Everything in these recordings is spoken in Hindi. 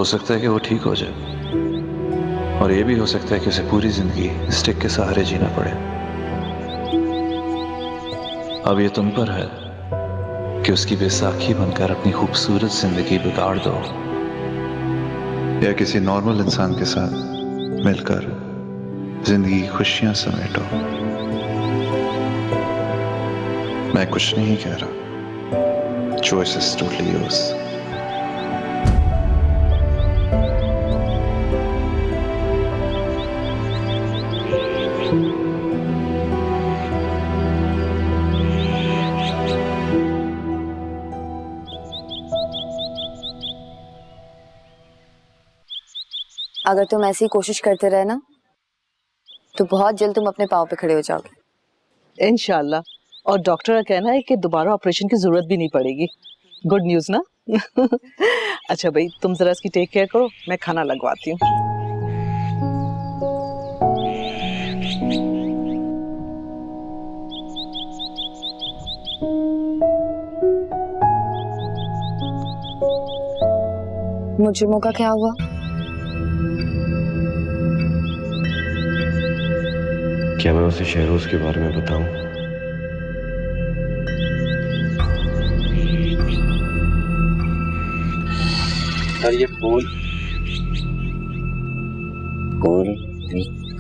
सकता है कि वो ठीक हो जाए, और ये भी हो सकता है कि उसे पूरी जिंदगी स्टिक के सहारे जीना पड़े। अब ये तुम पर है कि उसकी बैसाखी बनकर अपनी खूबसूरत जिंदगी बिगाड़ दो, या किसी नॉर्मल इंसान के साथ मिलकर जिंदगी की खुशियां समेटो। मैं कुछ नहीं कह रहा, चॉइस इज टोटली योर्स। अगर तुम ऐसी कोशिश करते रहे ना तो बहुत जल्द तुम अपने पाँव पे खड़े हो जाओगे इंशाल्लाह। और डॉक्टर का कहना है कि दोबारा ऑपरेशन की जरूरत भी नहीं पड़ेगी। गुड न्यूज़ ना? अच्छा भाई, तुम जरा इसकी टेक केयर करो, मैं खाना लगवाती हूँ। मुझे का क्या हुआ? क्या मैं उसे शहरोज के बारे में बताऊं? सर ये फूल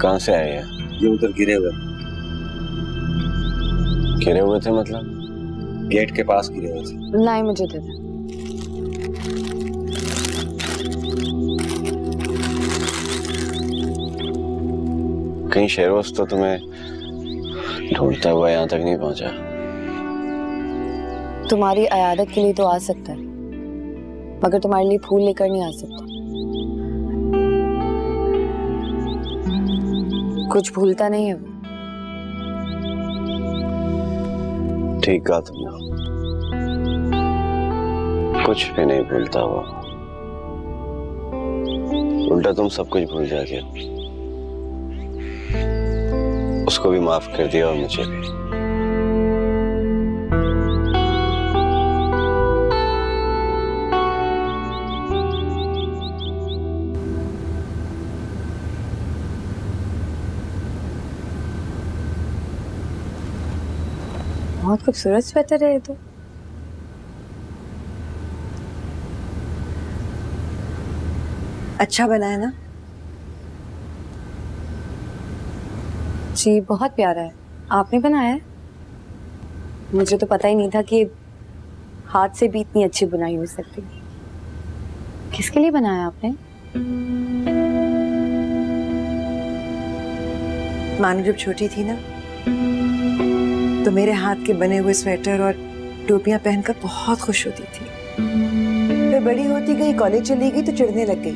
कहाँ से आए हैं? ये उधर गिरे हुए थे, मतलब गेट के पास गिरे हुए थे। नहीं, मुझे दे दे। कहीं शेरोज तो तुम्हें ढूंढता हुआ यहाँ तक नहीं पहुंचा? तुम्हारी अयादत के लिए तो आ सकता है, मगर तुम्हारे लिए फूल लेकर नहीं आ सकता। कुछ भूलता नहीं है वो। ठीक कहा तुमने, कुछ भी नहीं भूलता हुआ, उल्टा तुम सब कुछ भूल जाती हो। उसको भी माफ कर दिया और मुझे भी। बहुत खूबसूरत स्वेटर है ये तो। अच्छा बना है ना? जी बहुत प्यारा है। आपने बनाया है? मुझे तो पता ही नहीं था कि हाथ से भी इतनी अच्छी बुनाई हो सकती। किसके लिए बनाया आपने? मानू जब छोटी थी ना तो मेरे हाथ के बने हुए स्वेटर और टोपियां पहनकर बहुत खुश होती थी। फिर बड़ी होती गई, कॉलेज चली गई तो चिढ़ने लग गई।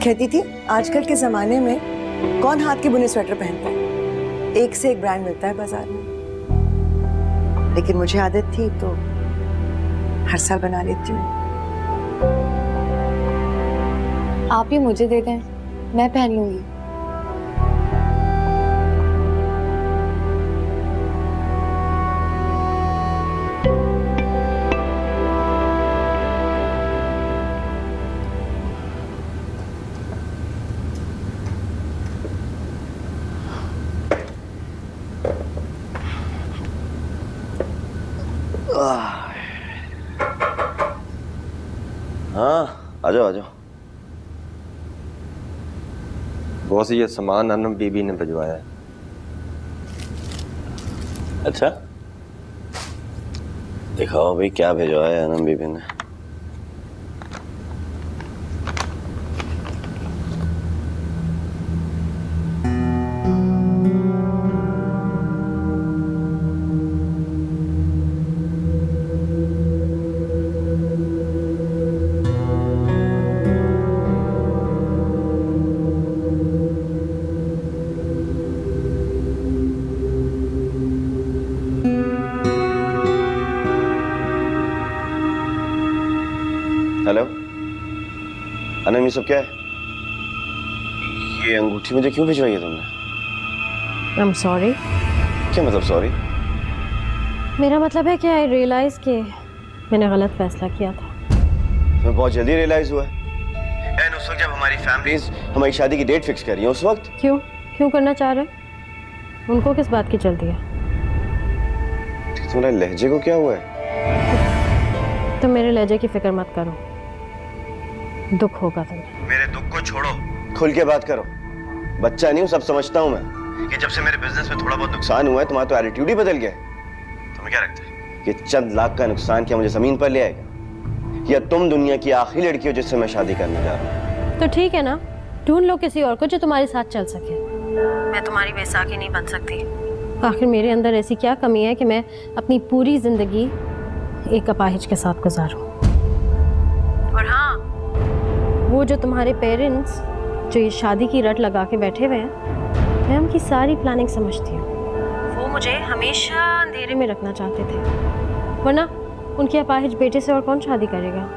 कहती थी आजकल के जमाने में कौन हाथ के बुने स्वेटर पहनता है, एक से एक ब्रांड मिलता है बाजार में। लेकिन मुझे आदत थी तो हर साल बना लेती हूँ। आप ही मुझे दे दें, मैं पहन लूंगी। हाँ आ जाओ। बॉस ये सामान अनम बीबी ने भिजवाया है। अच्छा दिखाओ भाई क्या भिजवाया है अनम बीबी ने। हेलो अनम, ये सब क्या है? ये अंगूठी मुझे क्यों भिजवाई है तुमने? I'm sorry. क्या मतलब सॉरी? मेरा मतलब है कि आई रियलाइज कि मैंने गलत फैसला किया था। तुम्हें बहुत जल्दी रियलाइज हुआ है। उस वक्त जब हमारी फैमिलीज हमारी शादी की डेट फिक्स कर रही है, उस वक्त क्यों क्यों करना चाह रहे? उनको किस बात की चलती है? तुम्हारे लहजे को क्या हुआ है? तुम मेरे लहजे की फिक्र मत करो, दुख होगा तुम्हें। मेरे दुख को छोड़ो, खुल के बात करो। बच्चा नहीं हूँ, सब समझता हूँ मैं कि जब से मेरे बिजनेस में थोड़ा बहुत नुकसान हुआ है तुम्हारा तो एटीट्यूड ही बदल गया है। तुम्हें क्या लगता है कि चंद लाख का नुकसान क्या मुझे जमीन पर ले आएगा, या तुम दुनिया की आखिरी लड़की हो जिससे मैं शादी करने जा रहा हूँ? तो ठीक है ना, ढूंढ लो किसी और को जो तुम्हारे साथ चल सके। मैं तुम्हारी बैसाखी नहीं बन सकती। आखिर मेरे अंदर ऐसी क्या कमी है कि मैं अपनी पूरी जिंदगी एक अपाहिज के साथ गुजारूं? और हाँ, वो जो तुम्हारे पेरेंट्स जो ये शादी की रट लगा के बैठे हुए हैं, मैं उनकी सारी प्लानिंग समझती हूँ। वो मुझे हमेशा अंधेरे में रखना चाहते थे, वरना उनके अपाहिज बेटे से और कौन शादी करेगा,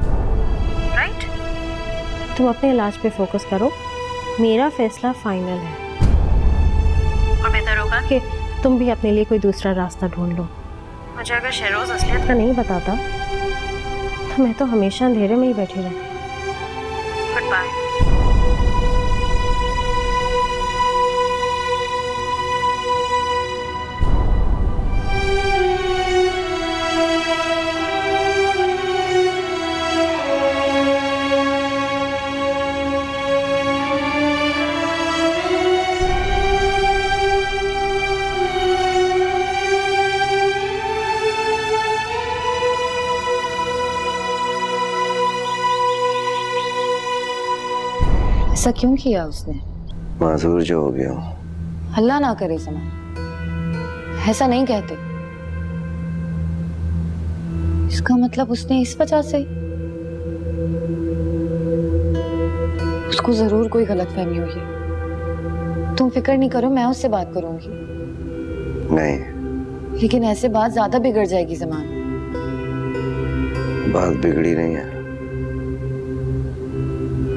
राइट? तुम अपने इलाज पे फोकस करो, मेरा फैसला फाइनल है। और बेहतर होगा कि तुम भी अपने लिए कोई दूसरा रास्ता ढूंढ लो। मुझे अगर शहरोज असलियत का नहीं बताता तो मैं तो हमेशा अंधेरे में ही बैठी रहती। Good bye. ऐसा क्यों किया उसने? माजूर जो हो गया हूँ। हल्ला ना करे समा, ऐसा नहीं कहते। इसका मतलब उसने इस वजह से, उसको जरूर कोई गलतफहमी हुई है। तुम फिक्र नहीं करो, मैं उससे बात करूंगी। नहीं, लेकिन ऐसे बात ज्यादा बिगड़ जाएगी ज़मान। बात बिगड़ी नहीं है,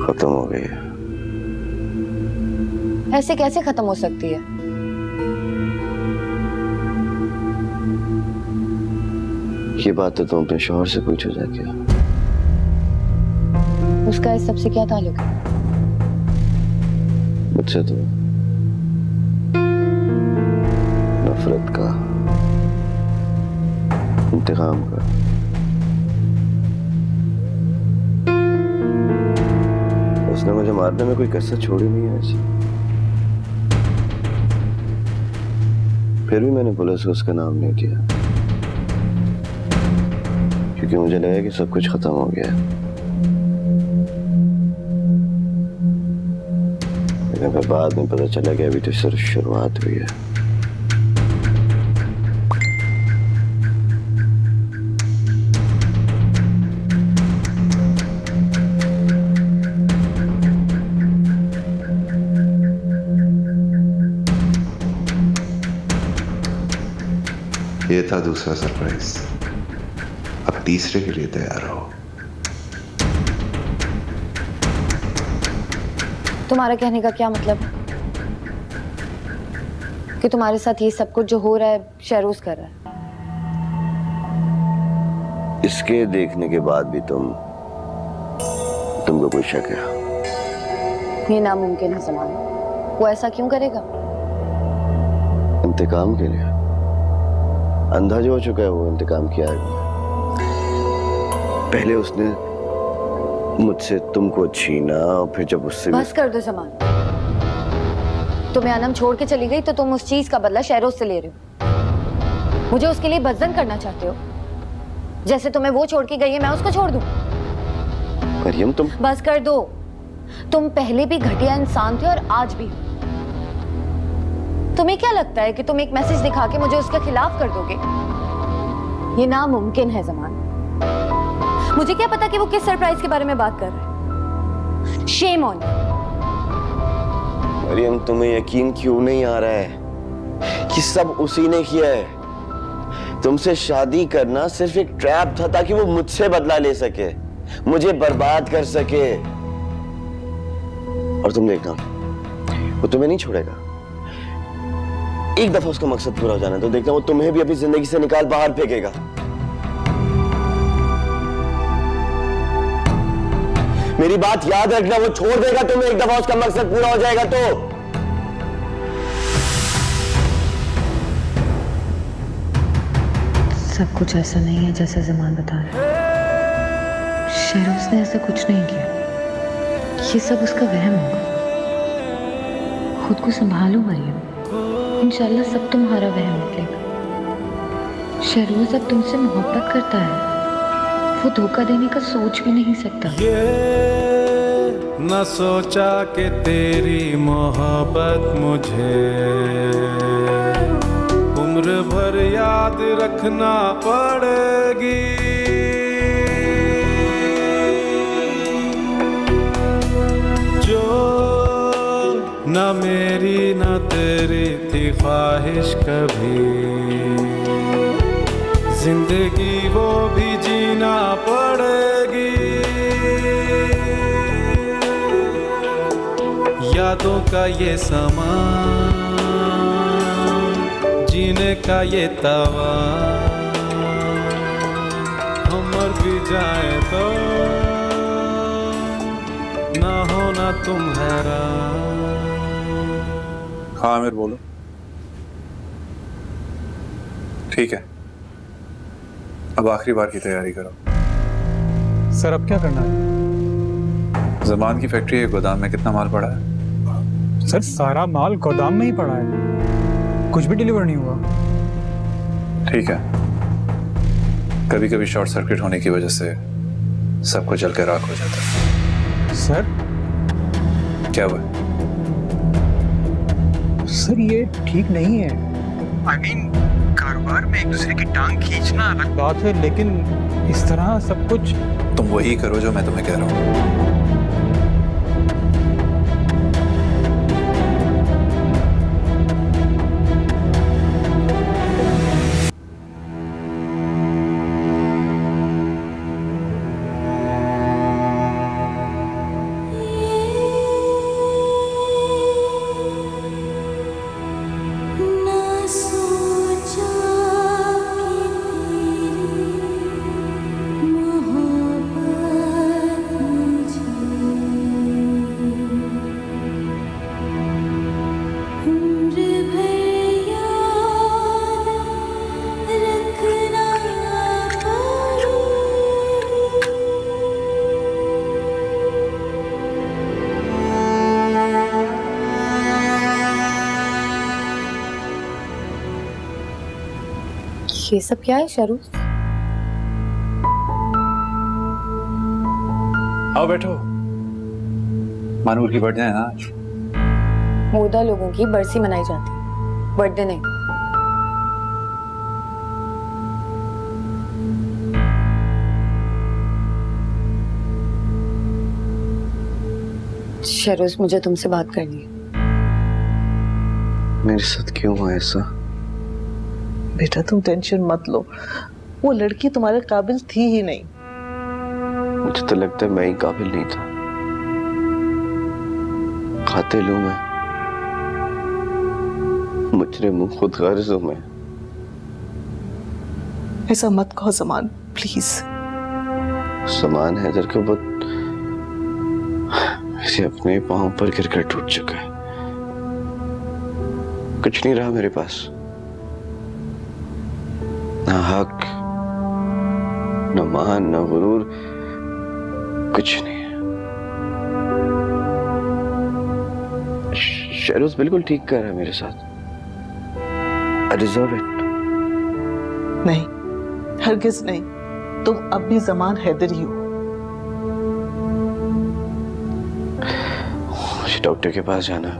खत्म हो गई है। ऐसे कैसे खत्म हो सकती है? ये बात तो तुम अपने शौहर से पूछो जाके। उसका इस सब से क्या ताल्लुक है? मुझसे तो नफरत का, इंतकाम का। उसने मुझे मारने में कोई कसर छोड़ी नहीं है ऐसे। फिर भी मैंने पुलिस को उसका नाम नहीं दिया, क्योंकि मुझे लगा कि सब कुछ खत्म हो गया है। लेकिन फिर बाद में पता चला कि अभी तो सिर्फ शुरुआत हुई है। ये था दूसरा सरप्राइज, अब तीसरे के लिए तैयार हो। तुम्हारा कहने का क्या मतलब है? कि तुम्हारे साथ ये सब कुछ जो हो रहा है शहरोज कर रहा है? इसके देखने के बाद भी तुमको कोई शक है? ये नामुमकिन है ज़मान। वो ऐसा क्यों करेगा? इंतकाम के लिए। अंधा जो हो चुका है वो इंतकाम किया है। पहले उसने मुझसे तुमको छीना, और फिर जब उससे बस कर दो ज़मान। तुम्हें अनम छोड़ के चली गई तो तुम उस चीज का बदला शहरोज से ले रहे हो। मुझे उसके लिए बदजन करना चाहते हो? जैसे तुम्हें वो छोड़ के गई है मैं उसको छोड़ दूं? मरियम तुम बस कर दो। तुम पहले भी घटिया इंसान थे और आज भी। तुम्हें क्या लगता है कि तुम एक मैसेज दिखा के मुझे उसके खिलाफ कर दोगे? ये नामुमकिन है ज़मान। मुझे क्या पता कि वो किस सरप्राइज के बारे में बात कर रहा है। Shame on. मरियम तुम्हें यकीन क्यों नहीं आ रहा है कि सब उसी ने किया है? तुमसे शादी करना सिर्फ एक ट्रैप था ताकि वो मुझसे बदला ले सके, मुझे बर्बाद कर सके। और तुम देखना, वो तुम्हें नहीं छोड़ेगा। एक दफा उसका मकसद पूरा हो जाना तो देखना वो तुम्हें भी अपनी जिंदगी से निकाल बाहर फेंकेगा। मेरी बात याद रखना, वो छोड़ देगा तुम्हें एक दफा उसका मकसद पूरा हो जाएगा तो। सब कुछ ऐसा नहीं है जैसा ज़मान बता रहा है। शहरोज ने ऐसा कुछ नहीं किया, ये सब उसका वहम होगा। खुद को संभालो मरियम, इंशाल्लाह सब तुम्हारा वहम निकलेगा। शहरोज अब तुमसे मोहब्बत करता है, वो धोखा देने का सोच भी नहीं सकता। ये न सोचा कि तेरी मोहब्बत मुझे उम्र भर याद रखना पड़ेगी। जो न मेरी न तेरी थी ख्वाहिश कभी, जिंदगी वो भी जीना पड़ेगी। यादों का ये समा, जीने का ये तवा, हम मर भी जाए तो ना होना तुम हैरान। हाँ आमिर बोलो। ठीक है, अब आखिरी बार की तैयारी करो। सर अब क्या करना है? ज़मान की फैक्ट्री के गोदाम में कितना माल पड़ा है? सर सारा माल गोदाम में ही पड़ा है, कुछ भी डिलीवर नहीं हुआ। ठीक है, कभी कभी शॉर्ट सर्किट होने की वजह से सब कुछ जल के राख हो जाता है। सर क्या हुआ? सर ये ठीक नहीं है। I mean, कारोबार में एक दूसरे की टांग खींचना अलग बात है, लेकिन इस तरह सब कुछ। तुम वही करो जो मैं तुम्हें कह रहा हूँ। ये सब क्या है शहरोज? आओ बैठो। मानूर की बर्थडे है ना आज। मुर्दा लोगों की बरसी मनाई जाती है, बर्थडे नहीं। शहरोज मुझे तुमसे बात करनी है। मेरे साथ क्यों हुआ ऐसा? बेटा तुम टेंशन मत लो, वो लड़की तुम्हारे काबिल थी ही नहीं। मुझे तो लगता है मैं ही काबिल नहीं था। कातिल हूं मैं, मुजरिम हूं, खुद गर्ज हूं मैं। ऐसा मत कहो ज़मान, प्लीज। समान हैदर के बहुत इसे अपने पांव पर गिरकर टूट चुका है। कुछ नहीं रहा मेरे पास, ना हक, ना मान, ना गुरूर, कुछ नहीं है। शहरोज बिल्कुल ठीक कर रहा है मेरे साथ। I deserve it. नहीं, हरगिज नहीं, तुम अब भी ज़मान हैदर ही हो। मुझे डॉक्टर के पास जाना है।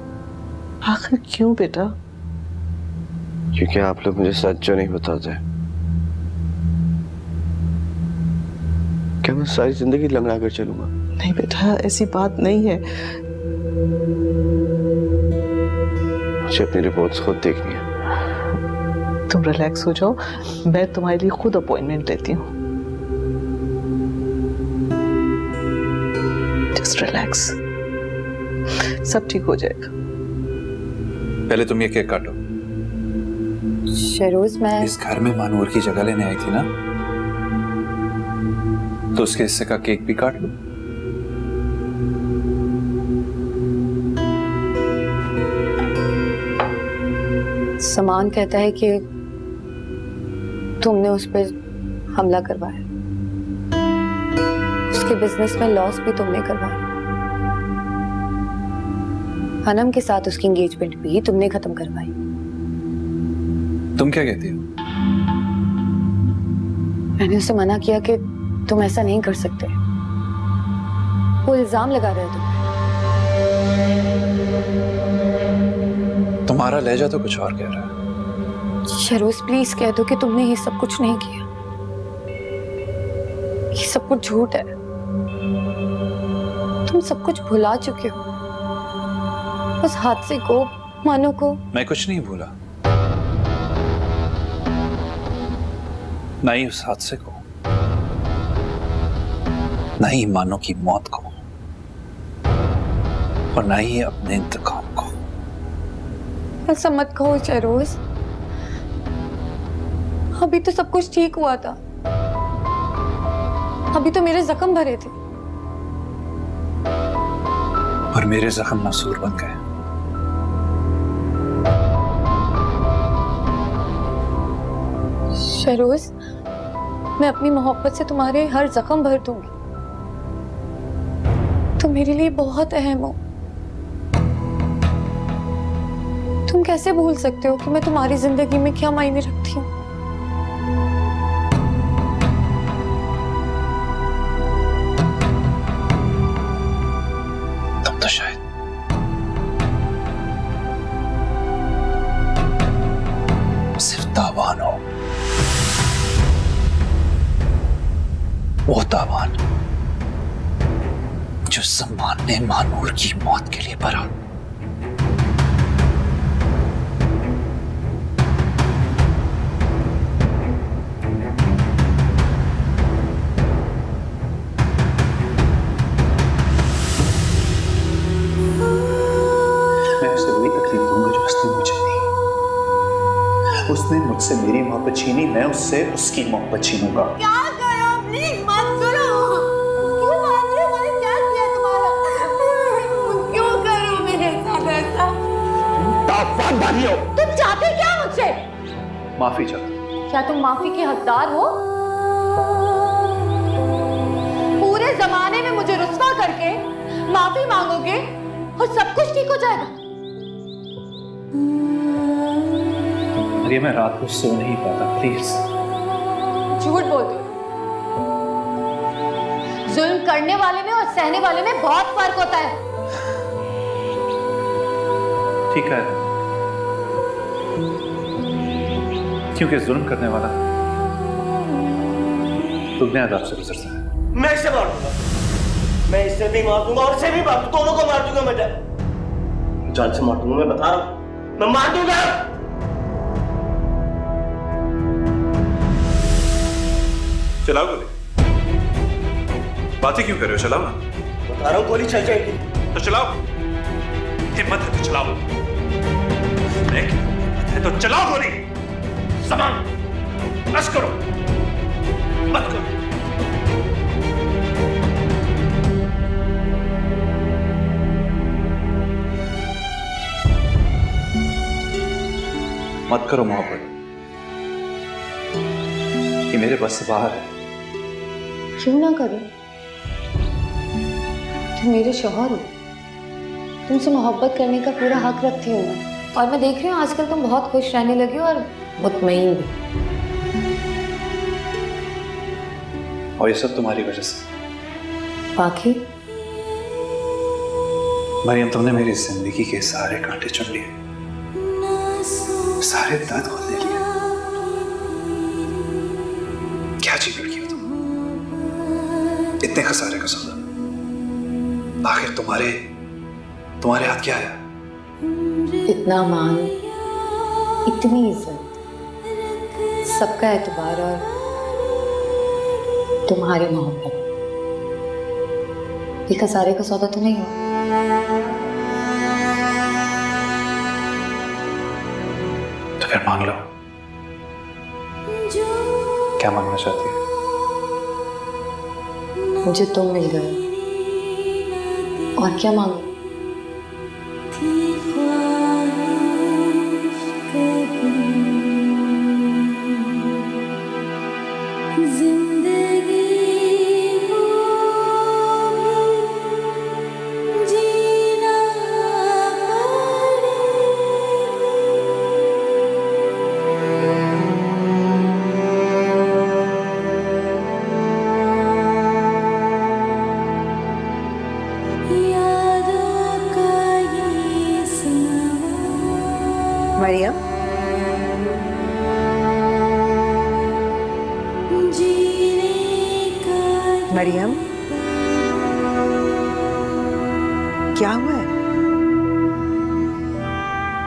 आखिर क्यों बेटा? क्योंकि आप लोग मुझे सच जो नहीं बताते। क्या मैं सारी जिंदगी लंगड़ा कर चलूंगा? नहीं बेटा, ऐसी बात नहीं है। मुझे अपनी रिपोर्ट्स खुद देखनी है। तुम रिलैक्स हो जाओ, मैं तुम्हारे लिए खुद अपॉइंटमेंट लेती हूँ। जस्ट रिलैक्स, सब ठीक हो जाएगा। पहले तुम ये केक काटो। शहरोज मैं इस घर में मानूर की जगह लेने आई थी ना, तो उसके हिस्से का केक भी काट लो। समान कहता है कि तुमने उस पर हमला करवाया, उसके बिजनेस में लॉस भी तुमने करवाया, हनम के साथ उसकी एंगेजमेंट भी तुमने खत्म करवाई। तुम क्या कहती हो? मैंने उसे मना किया कि तुम ऐसा नहीं कर सकते। वो इल्जाम लगा रहे तुम। तुम्हारा लहजा तो कुछ और कह रहा है। शरोज प्लीज कह दो कि तुमने ये सब कुछ नहीं किया। ये सब कुछ झूठ है। तुम सब कुछ भुला चुके हो। उस हादसे को, मानो को। मैं कुछ नहीं भूला, ना ही उस हादसे को, ना ही मानो की मौत को, और ना ही अपने इंतकाम को। ऐसा मत कहो शरोज, अभी तो सब कुछ ठीक हुआ था। अभी तो मेरे जख्म भरे थे। और मेरे जख्म नासूर बन गए। शरोज, मैं अपनी मोहब्बत से तुम्हारे हर जख्म भर दूंगी। तुम मेरे लिए बहुत अहम हो। तुम कैसे भूल सकते हो कि मैं तुम्हारी जिंदगी में क्या मायने रखती हूँ? तुम तो शायद सिर्फ तावान हो, वो तावान जो सम्मान ने मानूर की मौत के लिए भरा। मैं उसे वही तकलीफ दूंगा जो उसने मुझे दी। उसने मुझसे मेरी मोहब्बत छीनी, मैं उससे उसकी मोहब्बत छीनूंगा। क्या करो, प्लीज मत करो। क्यों मान रहे हो? मैंने क्या किया तुम्हारा? क्यों करो मेरे साथ ऐसा? तुम चाहते क्या मुझसे? माफी चाहता। क्या तुम माफी के हकदार हो? पूरे जमाने में मुझे रुस्वा करके माफी मांगोगे और सब कुछ ठीक हो जाएगा? अरे मैं रात को सो नहीं पाता, प्लीज। झूठ बोलते हो। जुल्म करने वाले में और सहने वाले में बहुत फर्क होता है। ठीक है, क्योंकि जुल्म करने वाला दुगने अदाब से गुजरता है। मैं इसे मार दूंगा, मैं इसे भी मार दूंगा और इसे भी मार दूंगा, दोनों को मार दूंगा। मैं जान से मार दूंगा, मैं बता रहा हूं, मैं मार दूंगा। चलाओ गोली। बातें क्यों कर रहे हो? चलाओ ना। बता रहा हूं, गोली चल जाएगी। तो चलाओ, हिम्मत है तो चलाओ। हिम्मत है तो चलाओ गोली। सामान बस करो, मत करो। मत करो मोहब्बत, ये मेरे बस से बाहर है। क्यों ना करो? तुम मेरे शौहर हो, तुमसे मोहब्बत करने का पूरा हक रखती हूँ मैं। और मैं देख रही हूँ आजकल तुम बहुत खुश रहने लगे हो और मुतमईन भी। और ये सब तुम्हारी वजह से। बाकी मरियम, तुमने मेरी जिंदगी के सारे कांटे चुन लिए, सारे दर्द खोल ले लिए। क्या अजीब लड़की हो तुम, इतने खसारे का सौदा। आखिर तुम्हारे हाथ क्या आया? इतना मान, इतनी इज्जत, सबका एतबार और तुम्हारी मोहब्बत। ये खसारे का सौदा तो नहीं हो? तो फिर मांग लो। क्या मांगना चाहती है? मुझे तुम मिल गए, और क्या मांगू? मरियम, क्या हुआ है?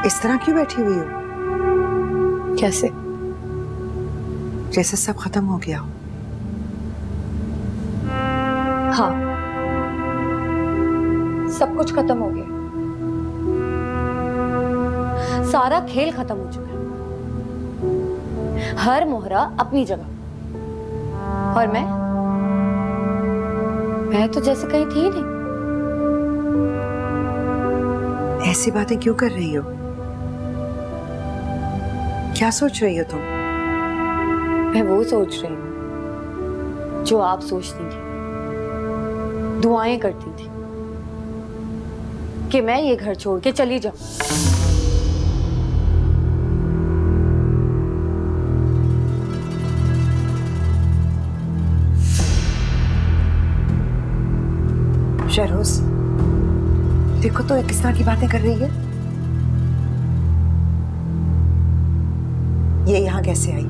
इस तरह क्यों बैठी हुई हो? कैसे? जैसे सब खत्म हो गया हो। हाँ, सब कुछ खत्म हो गया। सारा खेल खत्म हो चुका है। हर मोहरा अपनी जगह, और मैं तो जैसे कहीं थी ही नहीं। ऐसी बातें क्यों कर रही हो? क्या सोच रही हो तुम? मैं वो सोच रही हूँ जो आप सोचती थी, दुआएं करती थी कि मैं ये घर छोड़ के चली जाऊं। शहरोज, देखो तो ये किस तरह की बातें कर रही है। ये यहाँ कैसे आई?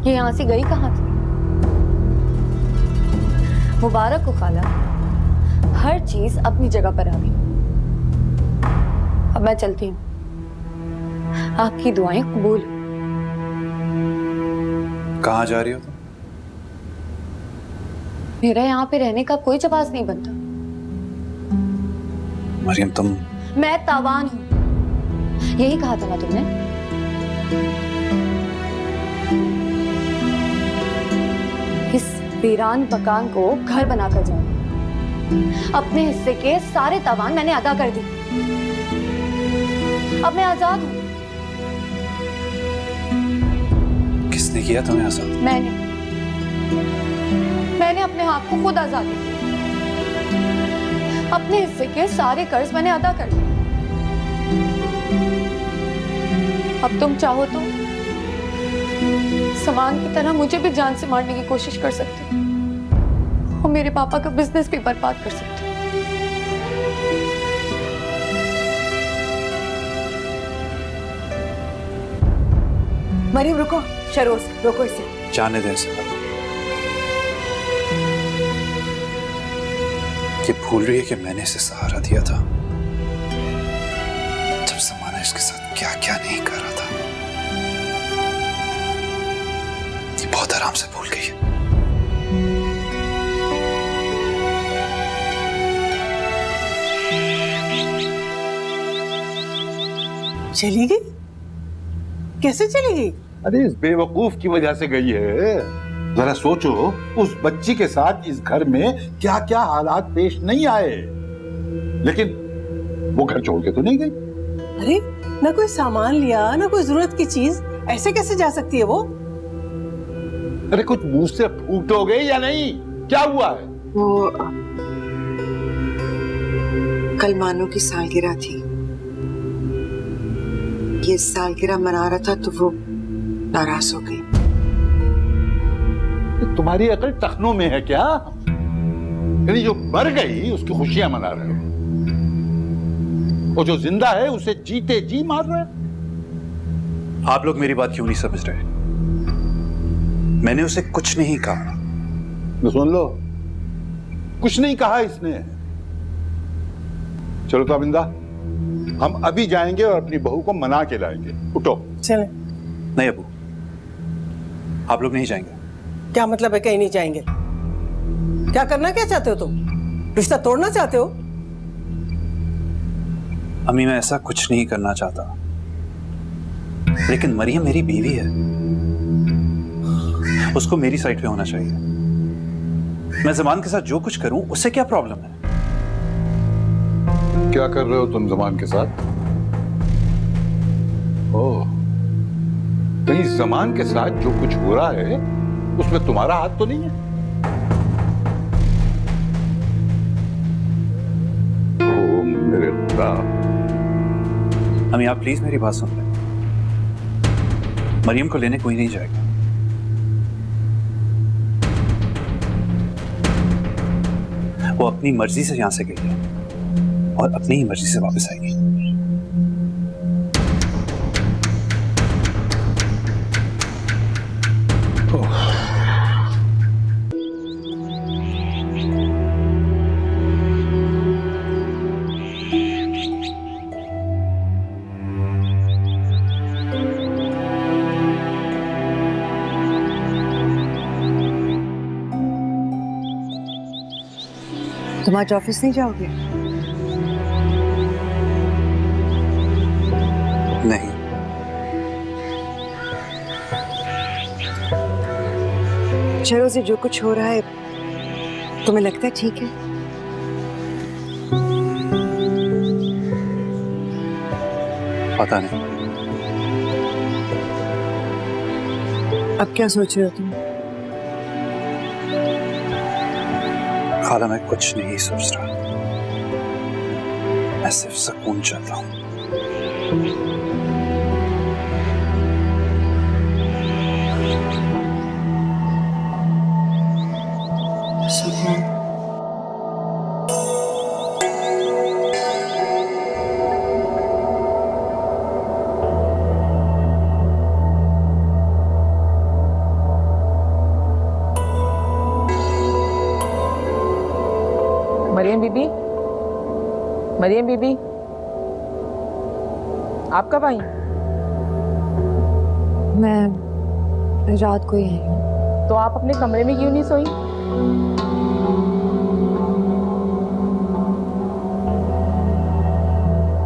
ये यहां से गई कहां थी? मुबारक को खाला, हर चीज अपनी जगह पर आ गई। अब मैं चलती हूँ, आपकी दुआएं कबूल। कहाँ जा रही हो तुम? मेरा यहाँ पे रहने का कोई जवाब नहीं बनता। मरियम, तुम... मैं तावान हूँ, यही कहा था ना तुमने? इस वीरान मकान को घर बनाकर जाओ। अपने हिस्से के सारे तावान मैंने अदा कर दी। अब मैं आजाद हूँ। किसने किया तुम्हें आजाद? मैंने अपने हाथ को खुद आजाद किया। अपने हिस्से के सारे कर्ज मैंने अदा कर दिए। अब तुम चाहो तो समान की तरह मुझे भी जान से मारने की कोशिश कर सकते हो और मेरे पापा का बिजनेस भी बर्बाद कर सकते हो। मरियम रुको, शहरोज रोको इसे। जाने दे इसे। ये भूल रही है कि मैंने इसे सहारा दिया था जब ज़माना इसके साथ क्या क्या नहीं कर रहा था। ये बहुत आराम से भूल गई है। चली गई? कैसे चली गई? अरे इस बेवकूफ की वजह से गई है। जरा सोचो, उस बच्ची के साथ इस घर में क्या क्या हालात पेश नहीं आए, लेकिन वो घर छोड़ के तो नहीं गई। अरे ना कोई सामान लिया, ना कोई जरूरत की चीज, ऐसे कैसे जा सकती है वो? अरे कुछ मुंह से फूटोगे या नहीं? क्या हुआ है? वो कल मानो की सालगिरह थी। ये सालगिरह मना रहा था तो वो नाराज हो गई। तुम्हारी अकल टखनों में है क्या? यानी जो मर गई उसकी खुशियां मना रहे हो, और जो जिंदा है उसे जीते जी मार रहे हो। आप लोग मेरी बात क्यों नहीं समझ रहे? मैंने उसे कुछ नहीं कहा। तो सुन लो, कुछ नहीं कहा इसने। चलो तो अबिंदा, हम अभी जाएंगे और अपनी बहू को मना के लाएंगे। उठो। चले। नहीं अबू, आप लोग नहीं जाएंगे। क्या मतलब है कहीं नहीं जाएंगे? क्या करना क्या चाहते हो तुम? रिश्ता तोड़ना चाहते हो? अम्मी, मैं ऐसा कुछ नहीं करना चाहता, लेकिन मरियम मेरी बीवी है, उसको मेरी साइड पे होना चाहिए। मैं जमान के साथ जो कुछ करूं उससे क्या प्रॉब्लम है? क्या कर रहे हो तुम जमान के साथ? ओह, कहीं जमान के साथ जो कुछ हो रहा है उसमें तुम्हारा हाथ तो नहीं है? ओह मेरे खुदा। अम्मी, आप प्लीज मेरी बात सुन लें। मरियम को लेने कोई नहीं जाएगा। वो अपनी मर्जी से यहां से गई है। और अपनी ही मर्जी से वापस आएगी। तुम आज ऑफिस नहीं जाओगे? नहीं, चलो से जो कुछ हो रहा है तुम्हें लगता है ठीक है? पता नहीं। अब क्या सोच रहे हो तुम? खाला मैं कुछ नहीं सोच रहा, मैं सिर्फ सुकून चाहता हूँ। सुकून? मरियम बीबी, मरियम बीबी, आप कब आई? मैं रात को ही आई हूँ। तो आप अपने कमरे में क्यों नहीं सोई?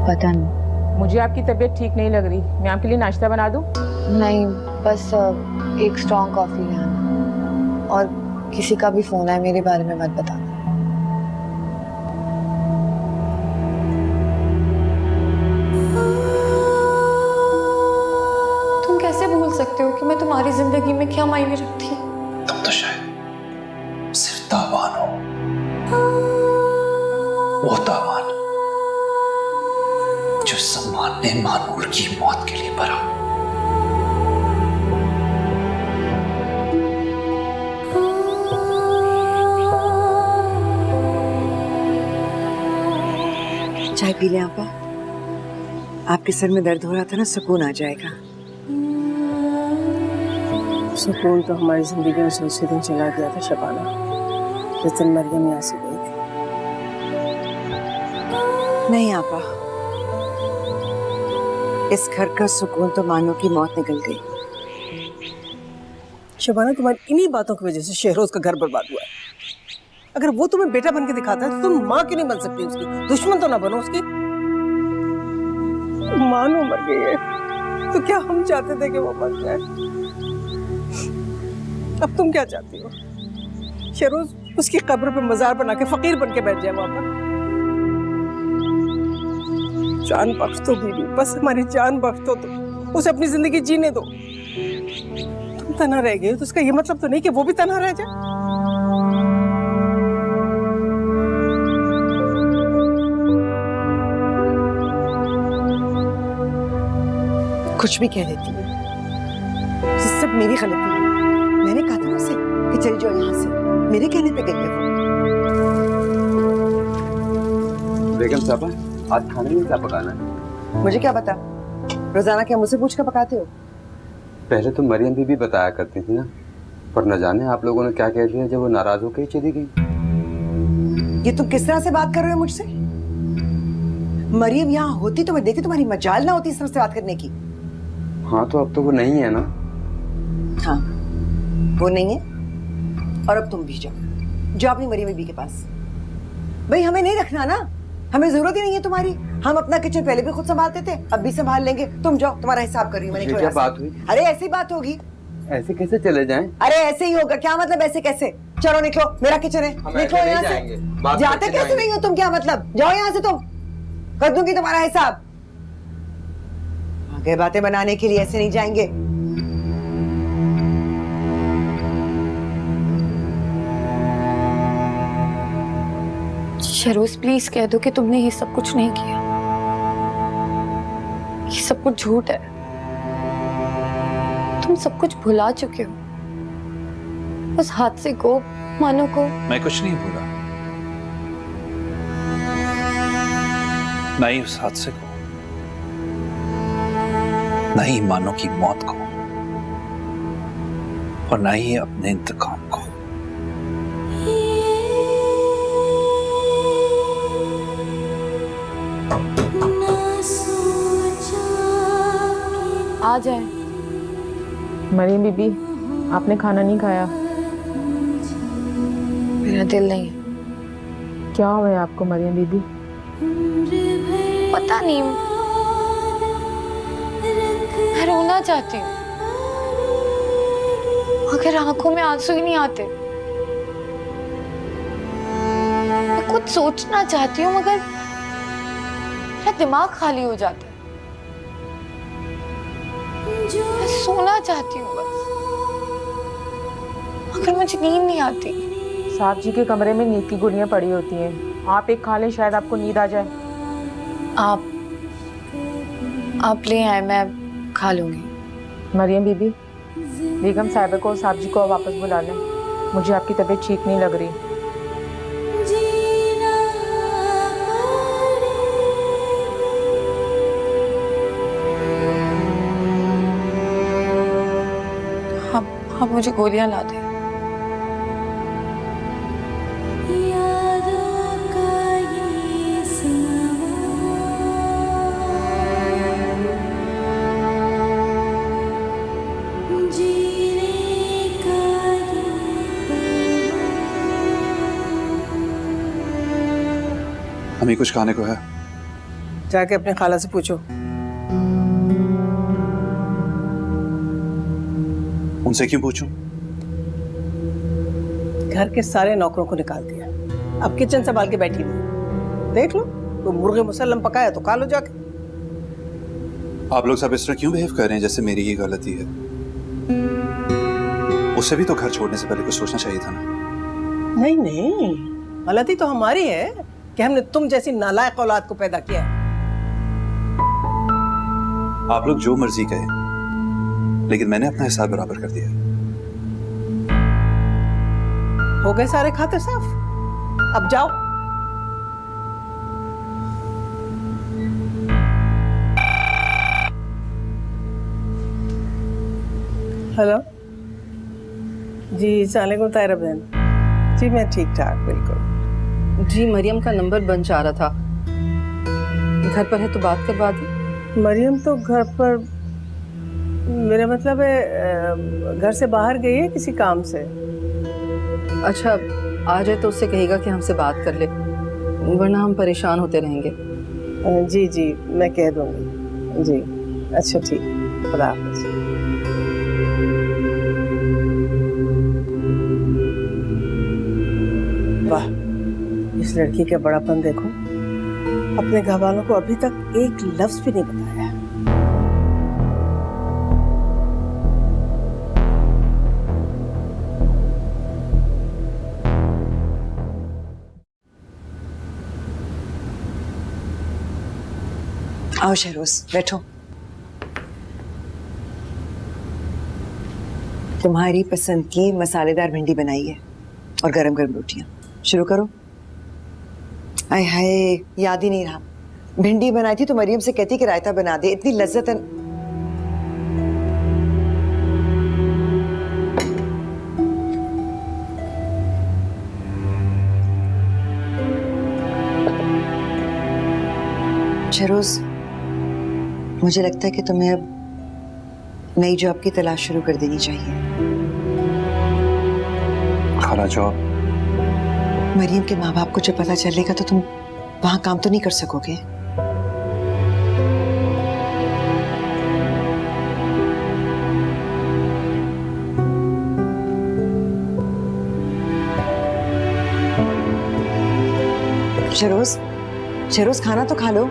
पता नहीं, मुझे आपकी तबीयत ठीक नहीं लग रही। मैं आपके लिए नाश्ता बना दूं? नहीं बस एक स्ट्रॉन्ग कॉफी ले आना, और किसी का भी फोन है मेरे बारे में मत बताना। तुम कैसे भूल सकते हो कि मैं तुम्हारी जिंदगी में क्या मायने रखती हूँ? तुम तो शायद सिर्फ तावान हो, वो तावान जो सम्मान ने मानूर की मौत के लिए भरा। चाय पी ले आपा। आपके सर में दर्द हो रहा था ना, सुकून आ जाएगा। सुकून तो हमारी जिंदगी में से उसी दिन चला गया था शबाना, जिस दिन मरियम यहाँ से गई थी। नहीं आपा, इस घर का सुकून तो मानो की मौत निकल गई। शबाना, तुम्हारी इन्हीं बातों की वजह से शहरोज का घर बर्बाद हुआ है। अगर वो तुम्हें बेटा बन के दिखाता है तो तुम माँ क्यों नहीं बन सकती उसकी? दुश्मन तो ना बनो उसकी। मानो मर गई है तो क्या हम चाहते थे कि वो मर जाए? अब तुम क्या चाहती हो? शहरोज उसकी कब्र पे मजार बना के फकीर बन के बैठ जाए वहां पर? जान बख्श दो बीबी, बस हमारी जान बख्श दो। तुम उसे अपनी जिंदगी जीने दो। तुम तना रह गए हो तो उसका ये मतलब तो नहीं कि वो भी तना रह जाए। कुछ भी कह देती है, ये सब मेरी गलती है। मैंने कहा था ना उसे कि चली जाओ यहाँ से, मेरे कहने पे गई है वो। बेगम साहबा, आज खाने में क्या पकाना है? मुझे क्या पता, रोजाना क्या मुझसे पूछ कर पकाते हो? पहले तो मरियम बीबी बताया करती थी ना, पर न जाने आप लोगों ने क्या कह दिया जब वो नाराज होकर ही चली गई। ये तुम किस तरह से बात कर रहे हो मुझसे? मरियम यहाँ होती तो मैं देखती, तुम्हारी मजाल ना होती इस तरह से बात करने की। हाँ तो अब तो वो नहीं है ना। हाँ वो नहीं है, और अब तुम भी जाओ अपनी मरियम बीबी के पास। भाई हमें नहीं रखना ना, हमें जरूरत ही नहीं है तुम्हारी। हम अपना किचन पहले भी खुद संभालते थे, अब भी संभाल लेंगे। तुम जाओ, तुम्हारा हिसाब कर रही हूँ मैंने। क्या बात हुई? अरे ऐसी बात होगी? ऐसे कैसे चले जाएं? अरे ऐसे ही होगा। क्या मतलब ऐसे कैसे? चलो निकलो, मेरा किचन है, निकलो यहाँ से। जाते कैसे नहीं हो तुम? क्या मतलब? जाओ यहाँ से, तुम कर दूंगी तुम्हारा हिसाब। आगे बातें बनाने के लिए ऐसे नहीं जाएंगे। शहरोज प्लीज कह दो कि तुमने ये सब कुछ नहीं किया, ये सब कुछ झूठ है। तुम सब कुछ भुला चुके हो, उस हादसे को, मानो को। मैं कुछ नहीं भूला। ना ही उस हादसे को, ना ही मानो की मौत को, और ना ही अपने इंतकाम को। आ जाए। मरियम बीबी, आपने खाना नहीं खाया? मेरा दिल नहीं है। क्या हुआ है आपको मरियम बीबी? पता नहीं, मैं रोना चाहती हूँ मगर आंखों में आंसू ही नहीं आते। मैं कुछ सोचना चाहती हूँ मगर मेरा दिमाग खाली हो जाता है। मैं सोना चाहती हूँ बस, मगर मुझे नींद नहीं आती। साहब जी के कमरे में नींद की गोलियां पड़ी होती हैं, आप एक खा लें, शायद आपको नींद आ जाए। आप ले आए, मैं खा लूंगी। मरियम बीबी, बेगम साहिबा को और साहब जी को वापस बुला लें, मुझे आपकी तबीयत ठीक नहीं लग रही। आप मुझे गोलियां ला दें। हमें कुछ खाने को है? जाके अपने खाला से पूछो। उनसे क्यों पूछूं? घर के सारे नौकरों को निकाल दिया, अब किचन संभाल के बैठी हुई। देख लो, तो मुर्गे मुसल्लम पकाया तो खा लो जाके। आप लोग सब इस तरह क्यों बिहेव कर रहे हैं जैसे मेरी ही गलती है? उसे भी तो घर छोड़ने से पहले कुछ सोचना चाहिए था ना। नहीं नहीं, गलती तो हमारी है कि हमने तुम जैसी नालायक औलाद को पैदा किया है। आप लोग जो मर्जी कहें, लेकिन मैंने अपना हिसाब बराबर कर दिया। हो गए सारे खाते साफ, अब जाओ। हेलो जी, सलाम तायरा बहन। जी मैं ठीक ठाक, बिल्कुल। जी मरियम का नंबर बंद जा रहा था, घर पर है तो बात करवा दी। मरियम तो घर पर, मेरा मतलब है घर से बाहर गई है किसी काम से। अच्छा, आ जाए तो उससे कहेगा कि हमसे बात कर ले, वरना हम परेशान होते रहेंगे। जी जी मैं कह दूंगी जी। अच्छा ठीक, खुदा हाफिज। वाह, इस लड़की का बड़ापन देखो, अपने घर वालों को अभी तक एक लफ्ज भी नहीं बताया। आओ शहरोज, बैठो। तुम्हारी पसंद की मसालेदार भिंडी बनाई है और गरम गरम रोटियां। शुरू करो। आय हाय, याद ही नहीं रहा। भिंडी बनाई थी तो मरियम से कहती कि रायता बना दे, इतनी लज्जत है। शहरोज, मुझे लगता है कि तुम्हें अब नई जॉब की तलाश शुरू कर देनी चाहिए। खाला जॉब? मरियम के माँ बाप को जब पता चलेगा तो तुम वहां काम तो नहीं कर सकोगे। शहरोज, शहरोज खाना तो खा लो।